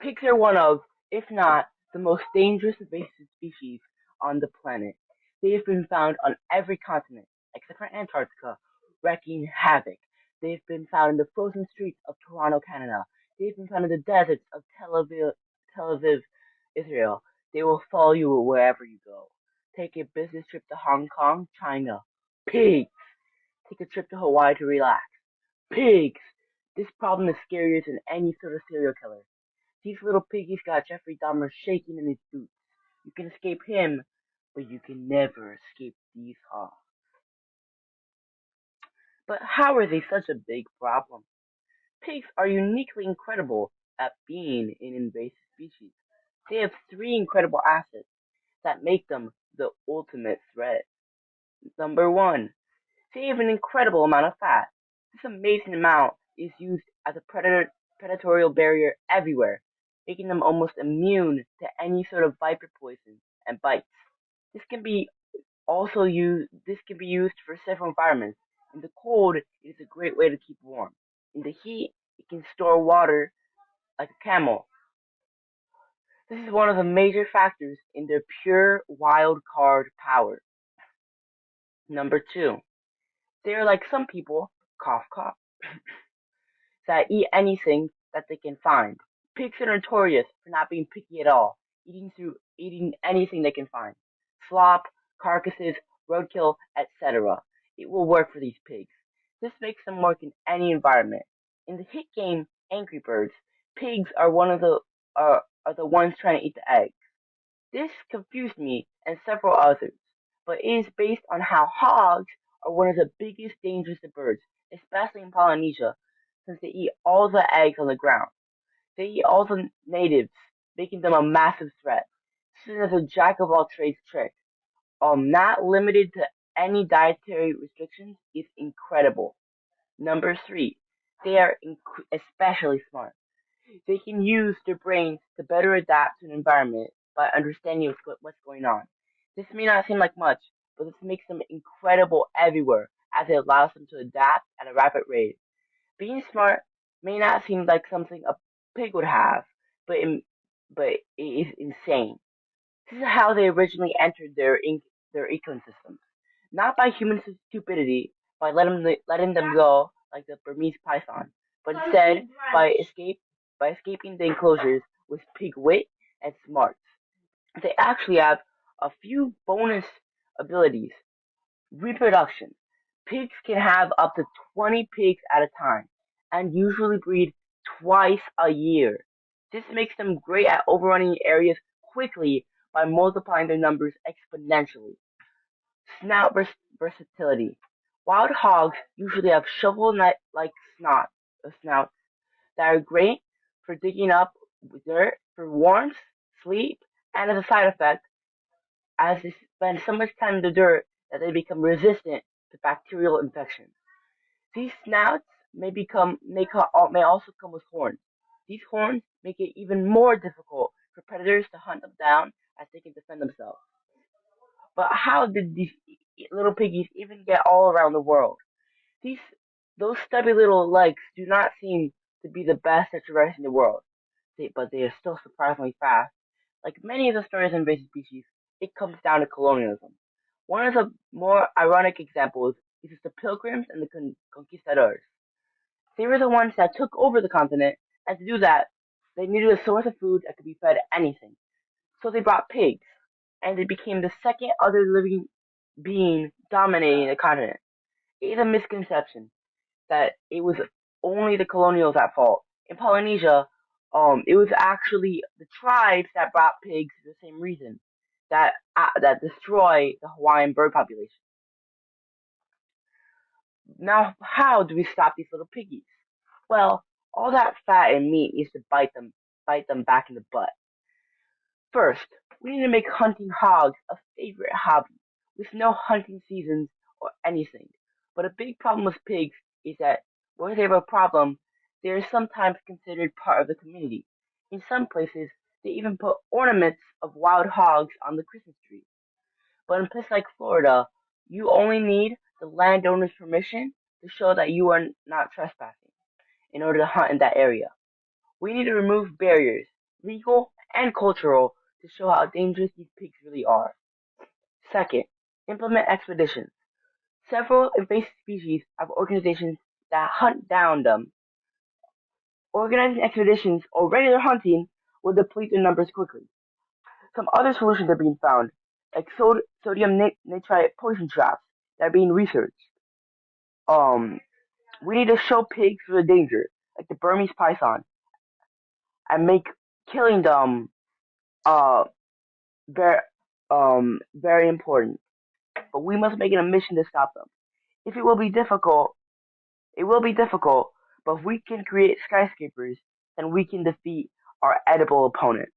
Pigs are one of, if not the most dangerous invasive species on the planet. They have been found on every continent, except for Antarctica, wreaking havoc. They have been found in the frozen streets of Toronto, Canada. They have been found in the deserts of Tel Aviv, Israel. They will follow you wherever you go. Take a business trip to Hong Kong, China. Pigs! Take a trip to Hawaii to relax. Pigs! This problem is scarier than any sort of serial killer. These little piggies got Jeffrey Dahmer shaking in his boots. You can escape him, but you can never escape these hogs. But how are they such a big problem? Pigs are uniquely incredible at being an invasive species. They have three incredible assets that make them the ultimate threat. Number one, they have an incredible amount of fat. This amazing amount is used as a predatory barrier everywhere, making them almost immune to any sort of viper poison and bites. This can be this can be used for several environments. In the cold, it is a great way to keep warm. In the heat, it can store water like a camel. This is one of the major factors in their pure wild card power. Number two, they are like some people, cough cough, that eat anything that they can find. Pigs are notorious for not being picky at all, eating anything they can find. Slop, carcasses, roadkill, etc. It will work for these pigs. This makes them work in any environment. In the hit game Angry Birds, pigs are the ones trying to eat the eggs. This confused me and several others, but it is based on how hogs are one of the biggest dangers to birds, especially in Polynesia, since they eat all the eggs on the ground. They eat all the natives, making them a massive threat. This is a jack of all trades trick. Not limited to any dietary restrictions is incredible. Number three, they are especially smart. They can use their brains to better adapt to an environment by understanding what's going on. This may not seem like much, but this makes them incredible everywhere, as it allows them to adapt at a rapid rate. Being smart may not seem like something a pig would have, but but it is insane. This is how they originally entered their ecosystems, not by human stupidity, by letting them go like the Burmese python, but instead by escaping the enclosures with pig wit and smarts. They actually have a few bonus abilities. Reproduction. Pigs can have up to 20 pigs at a time, and usually breed twice a year. This makes them great at overrunning areas quickly by multiplying their numbers exponentially. Snout versatility. Wild hogs usually have shovel-like snouts that are great for digging up dirt for warmth, sleep, and as a side effect, as they spend so much time in the dirt that they become resistant to bacterial infections. These snouts may also come with horns. These horns make it even more difficult for predators to hunt them down as they can defend themselves. But how did these little piggies even get all around the world? These those stubby little legs do not seem to be the best at traversing the world, but they are still surprisingly fast. Like many of the stories of invasive species, it comes down to colonialism. One of the more ironic examples is the Pilgrims and the Conquistadors. They were the ones that took over the continent, and to do that, they needed a source of food that could be fed anything. So they brought pigs, and they became the second other living being dominating the continent. It is a misconception that it was only the colonials at fault. In Polynesia, it was actually the tribes that brought pigs for the same reason that destroy the Hawaiian bird population. Now, how do we stop these little piggies? Well, all that fat and meat needs to bite them back in the butt. First, we need to make hunting hogs a favorite hobby, with no hunting seasons or anything. But a big problem with pigs is that where they have a problem, they are sometimes considered part of the community. In some places, they even put ornaments of wild hogs on the Christmas tree. But in places like Florida, you only need the landowner's permission to show that you are not trespassing in order to hunt in that area. We need to remove barriers, legal, and cultural to show how dangerous these pigs really are. Second, implement expeditions. Several invasive species have organizations that hunt down them. Organizing expeditions or regular hunting will deplete their numbers quickly. Some other solutions are being found, like sodium nitrite poison traps that are being researched. Um, we need to show pigs the danger, like the Burmese python, and make killing them uh very very important. But we must make it a mission to stop them. If it will be difficult, it will be difficult. But if we can create skyscrapers, then we can defeat our edible opponent.